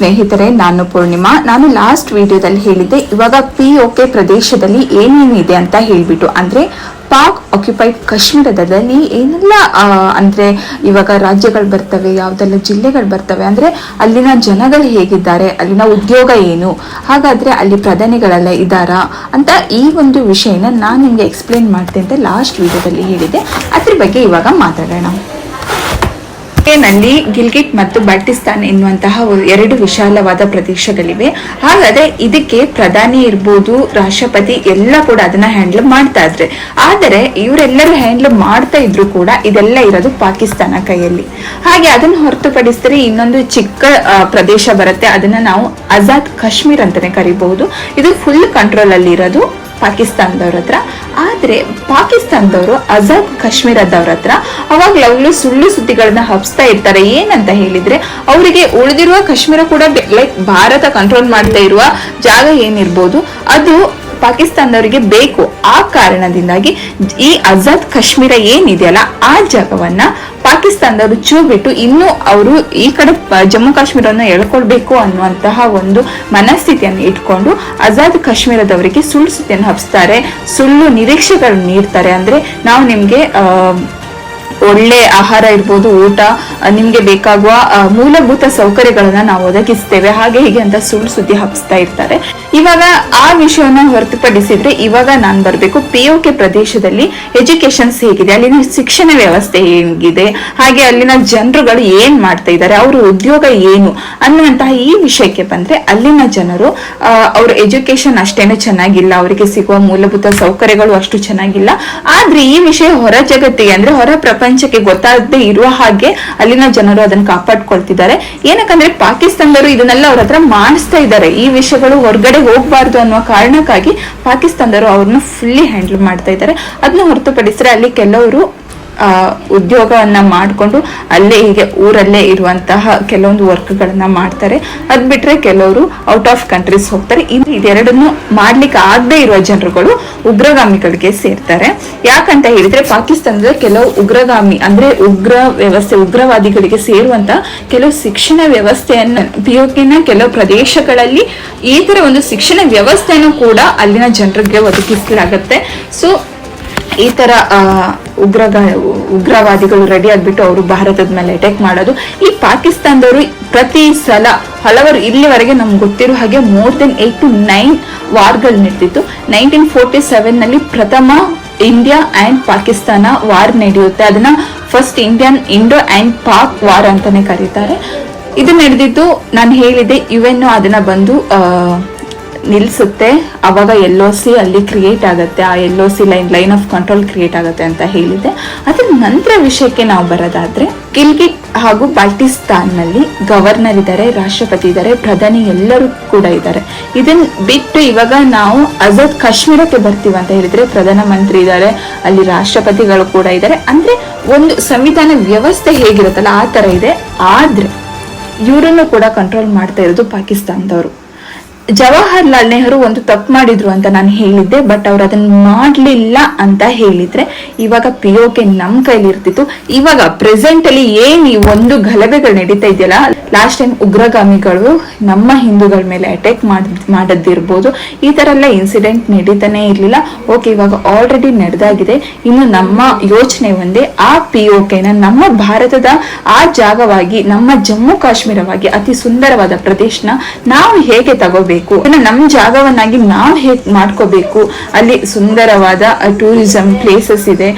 ಸ್ನೇಹಿತರೆ, ನಾನು ಪೂರ್ಣಿಮಾ. ನಾನು ಲಾಸ್ಟ್ ವಿಡಿಯೋದಲ್ಲಿ ಹೇಳಿದ್ದೆ ಇವಾಗ POK ಪ್ರದೇಶದಲ್ಲಿ ಏನೇನಿದೆ ಅಂತ ಹೇಳ್ಬಿಟ್ಟು, ಅಂದ್ರೆ ಪಾಕ್ ಆಕ್ಯುಪೈಡ್ ಕಾಶ್ಮೀರದಲ್ಲಿ ಏನೆಲ್ಲ ಅಂದ್ರೆ ಇವಾಗ ರಾಜ್ಯಗಳು ಬರ್ತವೆ, ಯಾವ್ದೆಲ್ಲ ಜಿಲ್ಲೆಗಳು ಬರ್ತವೆ, ಅಂದ್ರೆ ಅಲ್ಲಿನ ಜನಗಳು ಹೇಗಿದ್ದಾರೆ, ಅಲ್ಲಿನ ಉದ್ಯೋಗ ಏನು, ಹಾಗಾದ್ರೆ ಅಲ್ಲಿ ಪ್ರಧಾನಿಗಳೆಲ್ಲ ಇದ್ದಾರಾ ಅಂತ ಈ ಒಂದು ವಿಷಯನ ನಾನು ನಿಮ್ಗೆ ಎಕ್ಸ್ಪ್ಲೇನ್ ಮಾಡ್ತೇನೆ ಅಂತ ಲಾಸ್ಟ್ ವಿಡಿಯೋದಲ್ಲಿ ಹೇಳಿದ್ದೆ. ಅದ್ರ ಬಗ್ಗೆ ಇವಾಗ ಮಾತಾಡೋಣ. ನಲ್ಲಿ ಗಿಲ್ಗಿಟ್ ಮತ್ತು ಬಾಲ್ಟಿಸ್ತಾನ್ ಎನ್ನುವಂತಹ ಎರಡು ವಿಶಾಲವಾದ ಪ್ರದೇಶಗಳಿವೆ. ಹಾಗಾದ್ರೆ ಇದಕ್ಕೆ ಪ್ರಧಾನಿ ಇರ್ಬೋದು, ರಾಷ್ಟ್ರಪತಿ ಎಲ್ಲ ಕೂಡ ಅದನ್ನ ಹ್ಯಾಂಡಲ್ ಮಾಡ್ತಾ ಇದ್ರೆ, ಆದರೆ ಇವರೆಲ್ಲರೂ ಹ್ಯಾಂಡಲ್ ಮಾಡ್ತಾ ಇದ್ರು ಕೂಡ ಇದೆಲ್ಲ ಇರೋದು ಪಾಕಿಸ್ತಾನ ಕೈಯಲ್ಲಿ. ಹಾಗೆ ಅದನ್ನ ಹೊರತುಪಡಿಸಿದ್ರೆ ಇನ್ನೊಂದು ಚಿಕ್ಕ ಪ್ರದೇಶ ಬರುತ್ತೆ, ಅದನ್ನ ನಾವು ಆಜಾದ್ ಕಾಶ್ಮೀರ್ ಅಂತಾನೆ ಕರಿಬಹುದು. ಇದು ಫುಲ್ ಕಂಟ್ರೋಲ್ ಅಲ್ಲಿ ಇರೋದು ಪಾಕಿಸ್ತಾನದವ್ರ ಹತ್ರ. ಆದ್ರೆ ಪಾಕಿಸ್ತಾನದವರು ಆಜಾದ್ ಕಾಶ್ಮೀರದವ್ರ ಹತ್ರ ಅವಾಗ್ಲೂ ಸುಳ್ಳು ಸುದ್ದಿಗಳನ್ನ ಹಬ್ಸ್ತಾ ಇರ್ತಾರೆ. ಏನಂತ ಹೇಳಿದ್ರೆ, ಅವರಿಗೆ ಉಳಿದಿರುವ ಕಾಶ್ಮೀರ ಕೂಡ ಲೈಕ್ ಭಾರತ ಕಂಟ್ರೋಲ್ ಮಾಡ್ತಾ ಇರುವ ಜಾಗ ಏನಿರ್ಬೋದು ಅದು ಪಾಕಿಸ್ತಾನದವರಿಗೆ ಬೇಕು. ಆ ಕಾರಣದಿಂದಾಗಿ ಈ ಆಜಾದ್ ಕಾಶ್ಮೀರ ಏನಿದೆಯಲ್ಲ ಆ ಜಾಗವನ್ನ ಪಾಕಿಸ್ತಾನದವರು ಚೂಬಿಟ್ಟು ಇನ್ನು ಅವರು ಈ ಕಡೆ ಜಮ್ಮು ಕಾಶ್ಮೀರವನ್ನು ಎಳ್ಕೊಳ್ಬೇಕು ಅನ್ನುವಂತಹ ಒಂದು ಮನಸ್ಥಿತಿಯನ್ನು ಇಟ್ಕೊಂಡು ಆಜಾದ್ ಕಾಶ್ಮೀರದವರಿಗೆ ಸುಳ್ಳು ಸುದ್ದಿಯನ್ನು ಹಬ್ಸ್ತಾರೆ, ಸುಳ್ಳು ನಿರೀಕ್ಷೆಗಳನ್ನು ನೀಡ್ತಾರೆ. ಅಂದ್ರೆ ನಾವು ನಿಮ್ಗೆ ಒಳ್ಳೆ ಆಹಾರ ಇರ್ಬೋದು, ಊಟ, ನಿಮ್ಗೆ ಬೇಕಾಗುವ ಮೂಲಭೂತ ಸೌಕರ್ಯಗಳನ್ನ ನಾವು ಒದಗಿಸ್ತೇವೆ, ಹಾಗೆ ಹೀಗೆ ಅಂತ ಸುಳ್ಳು ಸುದ್ದಿ ಹಬ್ಸ್ತಾ ಇರ್ತಾರೆ. ಇವಾಗ ಆ ವಿಷಯವನ್ನ ಹೊರತುಪಡಿಸಿದ್ರೆ ಇವಾಗ ನಾನ್ ಬರ್ಬೇಕು POK ಪ್ರದೇಶದಲ್ಲಿ ಎಜುಕೇಶನ್ಸ್ ಹೇಗಿದೆ, ಅಲ್ಲಿನ ಶಿಕ್ಷಣ ವ್ಯವಸ್ಥೆ ಹೇಗಿದೆ, ಹಾಗೆ ಅಲ್ಲಿನ ಜನರುಗಳು ಏನ್ ಮಾಡ್ತಾ ಇದ್ದಾರೆ, ಅವ್ರ ಉದ್ಯೋಗ ಏನು ಅನ್ನುವಂತಹ ಈ ವಿಷಯಕ್ಕೆ ಬಂದ್ರೆ ಅಲ್ಲಿನ ಜನರು ಅವ್ರ ಎಜುಕೇಶನ್ ಅಷ್ಟೇನು ಚೆನ್ನಾಗಿಲ್ಲ, ಅವರಿಗೆ ಸಿಗುವ ಮೂಲಭೂತ ಸೌಕರ್ಯಗಳು ಅಷ್ಟು ಚೆನ್ನಾಗಿಲ್ಲ. ಆದ್ರೆ ಈ ವಿಷಯ ಹೊರ ಜಗತ್ತಿಗೆ ಅಂದ್ರೆ ಹೊರ ಪ್ರಪಂಚಕ್ಕೆ ಗೊತ್ತಾಗದೆ ಇರುವ ಹಾಗೆ ಅಲ್ಲಿನ ಜನರು ಅದನ್ನ ಕಾಪಾಡ್ಕೊಳ್ತಿದ್ದಾರೆ. ಏನಕ್ಕಂದ್ರೆ ಪಾಕಿಸ್ತಾನದವರು ಇದನ್ನೆಲ್ಲ ಅವ್ರ ಹತ್ರ ಮಾಡಿಸ್ತಾ ಇದ್ದಾರೆ. ಈ ವಿಷಯಗಳು ಹೊರಗಡೆ ಹೋಗ್ಬಾರ್ದು ಅನ್ನುವ ಕಾರಣಕ್ಕಾಗಿ ಪಾಕಿಸ್ತಾನದವರು ಅವ್ರನ್ನ ಫುಲ್ಲಿ ಹ್ಯಾಂಡಲ್ ಮಾಡ್ತಾ ಇದ್ದಾರೆ. ಅದನ್ನ ಹೊರತುಪಡಿಸಿದ್ರೆ ಅಲ್ಲಿ ಕೆಲವರು ಉದ್ಯೋಗವನ್ನ ಮಾಡಿಕೊಂಡು ಅಲ್ಲೇ ಹೀಗೆ ಊರಲ್ಲೇ ಇರುವಂತಹ ಕೆಲವೊಂದು ವರ್ಕ್ಗಳನ್ನ ಮಾಡ್ತಾರೆ. ಅದ್ ಬಿಟ್ರೆ ಕೆಲವರು ಔಟ್ ಆಫ್ ಕಂಟ್ರೀಸ್ ಹೋಗ್ತಾರೆ. ಇದೆರಡನ್ನು ಮಾಡ್ಲಿಕ್ಕೆ ಆಗದೆ ಇರುವ ಜನರುಗಳು ಉಗ್ರಗಾಮಿಗಳಿಗೆ ಸೇರ್ತಾರೆ. ಯಾಕಂತ ಹೇಳಿದ್ರೆ ಪಾಕಿಸ್ತಾನದ ಕೆಲವು ಉಗ್ರಗಾಮಿ ಅಂದ್ರೆ ಉಗ್ರವಾದಿಗಳಿಗೆ ಸೇರುವಂತ ಕೆಲವು ಶಿಕ್ಷಣ ವ್ಯವಸ್ಥೆಯನ್ನ POKನ ಕೆಲವು ಪ್ರದೇಶಗಳಲ್ಲಿ ಈ ತರ ಒಂದು ಶಿಕ್ಷಣ ವ್ಯವಸ್ಥೆಯನ್ನು ಕೂಡ ಅಲ್ಲಿನ ಜನರಿಗೆ ಒದಗಿಸಲಾಗತ್ತೆ. ಸೊ ಈ ತರ ಉಗ್ರವಾದಿಗಳು ರೆಡಿ ಆಗ್ಬಿಟ್ಟು ಅವರು ಭಾರತದ ಮೇಲೆ ಅಟ್ಯಾಕ್ ಮಾಡೋದು. ಈ ಪಾಕಿಸ್ತಾನದವರು ಪ್ರತಿ ಸಲ ಹಲವಾರು ಇಲ್ಲಿವರೆಗೆ ನಮ್ಗೆ ಗೊತ್ತಿರೋ ಹಾಗೆ ಮೋರ್ ದೆನ್ 8 to 9 ವಾರ್ಗಳು ನಡೆದಿತ್ತು. 1947 ನಲ್ಲಿ ಪ್ರಥಮ ಇಂಡಿಯಾ ಅಂಡ್ ಪಾಕಿಸ್ತಾನ ವಾರ್ ನಡೆಯುತ್ತೆ. ಅದನ್ನ first Indo and Pak war ಅಂತಾನೆ ಕರೀತಾರೆ. ಇದು ನಡೆದಿದ್ದು ನಾನು ಹೇಳಿದೆ UN ಅದನ್ನ ಬಂದು ನಿಲ್ಸುತ್ತೆ. ಅವಾಗ LOC ಅಲ್ಲಿ ಕ್ರಿಯೇಟ್ ಆಗುತ್ತೆ. ಆ LOC line of control create ಆಗುತ್ತೆ ಅಂತ ಹೇಳಿದೆ. ಅದ್ರ ನಂತರ ವಿಷಯಕ್ಕೆ ನಾವು ಬರೋದಾದ್ರೆ, ಗಿಲ್ಗಿಟ್ ಹಾಗೂ ಬಾಲ್ಟಿಸ್ತಾನ್ ನಲ್ಲಿ ಗವರ್ನರ್ ಇದ್ದಾರೆ, ರಾಷ್ಟ್ರಪತಿ ಇದ್ದಾರೆ, ಪ್ರಧಾನಿ ಎಲ್ಲರೂ ಕೂಡ ಇದ್ದಾರೆ. ಇದನ್ ಬಿಟ್ಟು ಇವಾಗ ನಾವು ಆಜಾದ್ ಕಾಶ್ಮೀರಕ್ಕೆ ಬರ್ತೀವಿ ಅಂತ ಹೇಳಿದ್ರೆ ಪ್ರಧಾನ ಮಂತ್ರಿ ಇದ್ದಾರೆ, ಅಲ್ಲಿ ರಾಷ್ಟ್ರಪತಿಗಳು ಕೂಡ ಇದ್ದಾರೆ. ಅಂದ್ರೆ ಒಂದು ಸಂವಿಧಾನ ವ್ಯವಸ್ಥೆ ಹೇಗಿರುತ್ತಲ್ಲ ಆ ತರ ಇದೆ. ಆದ್ರೆ ಇವರನ್ನು ಕೂಡ ಕಂಟ್ರೋಲ್ ಮಾಡ್ತಾ ಇರೋದು ಪಾಕಿಸ್ತಾನದವರು. ಜವಾಹರ್ಲಾಲ್ ನೆಹರು ಒಂದು ತಪ್ಪು ಮಾಡಿದ್ರು ಅಂತ ನಾನು ಹೇಳಿದ್ದೆ, ಬಟ್ ಅವ್ರು ಅದನ್ನ ಮಾಡ್ಲಿಲ್ಲ ಅಂತ ಹೇಳಿದ್ರೆ ಇವಾಗ POK ನಮ್ ಕೈಲಿ ಇರ್ತಿತ್ತು. ಇವಾಗ ಪ್ರೆಸೆಂಟ್ ಅಲ್ಲಿ ಏನ್ ಈ ಒಂದು ಗಲಭೆಗಳು ನಡೀತಾ ಇದೆಯಲ್ಲ, ಲಾಸ್ಟ್ ಟೈಮ್ ಉಗ್ರಗಾಮಿಗಳು ನಮ್ಮ ಹಿಂದೂಗಳ ಮೇಲೆ ಅಟ್ಯಾಕ್ ಮಾಡದಿರ್ಬೋದು, ಈ ತರ ಎಲ್ಲ ಇನ್ಸಿಡೆಂಟ್ ನಡೀತಾನೆ ಇರ್ಲಿಲ್ಲ. ಓಕೆ, ಇವಾಗ ಆಲ್ರೆಡಿ ನಡೆದಾಗಿದೆ. ಇನ್ನು ನಮ್ಮ ಯೋಚನೆ ಒಂದೇ, ಆ POKನ ನಮ್ಮ ಭಾರತದ ಆ ಜಾಗವಾಗಿ, ನಮ್ಮ ಜಮ್ಮು ಕಾಶ್ಮೀರವಾಗಿ ಅತಿ ಸುಂದರವಾದ ಪ್ರದೇಶನ ನಾವು ಹೇಗೆ ತಗೋಬೇಕು, ನಮ್ಮ ಜಾಗವನ್ನಾಗಿ ನಾವು ಹೇಗ್ ಮಾಡ್ಕೋಬೇಕು, ಅಲ್ಲಿ ಸುಂದರವಾದ ಟೂರಿಸಂ ಪ್ಲೇಸಸ್ ಇದೆ,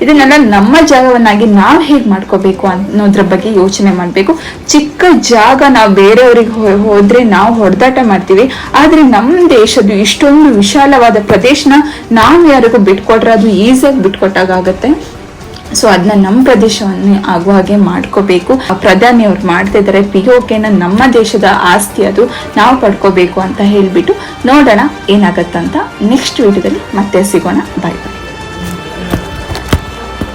ಇದನ್ನೆಲ್ಲ ನಮ್ಮ ಜಾಗವನ್ನಾಗಿ ನಾವು ಹೇಗ್ ಮಾಡ್ಕೋಬೇಕು ಅನ್ನೋದ್ರ ಬಗ್ಗೆ ಯೋಚನೆ ಮಾಡ್ಬೇಕು. ಚಿಕ್ಕ ಜಾಗ ನಾವು ಬೇರೆಯವ್ರಿಗೆ ಹೋದ್ರೆ ನಾವು ಹೊಡೆದಾಟ ಮಾಡ್ತೀವಿ, ಆದ್ರೆ ನಮ್ಮ ದೇಶದ್ದು ಇಷ್ಟೊಂದು ವಿಶಾಲವಾದ ಪ್ರದೇಶನ ನಾವು ಯಾರಿಗೂ ಬಿಟ್ಕೊಟ್ರೆ ಅದು ಈಸಿಯಾಗಿ ಬಿಟ್ಕೊಟ್ಟಾಗತ್ತೆ. ಸೊ ಅದನ್ನ ನಮ್ಮ ಪ್ರದೇಶವನ್ನು ಆಗುವ ಹಾಗೆ ಮಾಡ್ಕೋಬೇಕು. ಪ್ರಧಾನಿ ಅವ್ರು ಮಾಡ್ತಾ ಇದ್ದಾರೆ. POKನ ನಮ್ಮ ದೇಶದ ಆಸ್ತಿ, ಅದು ನಾವು ಪಡ್ಕೋಬೇಕು ಅಂತ ಹೇಳ್ಬಿಟ್ಟು ನೋಡೋಣ ಏನಾಗತ್ತಂತ. ನೆಕ್ಸ್ಟ್ ವಿಡಿಯೋದಲ್ಲಿ ಮತ್ತೆ ಸಿಗೋಣ. ಬಾಯ್ ಬಾಯ್.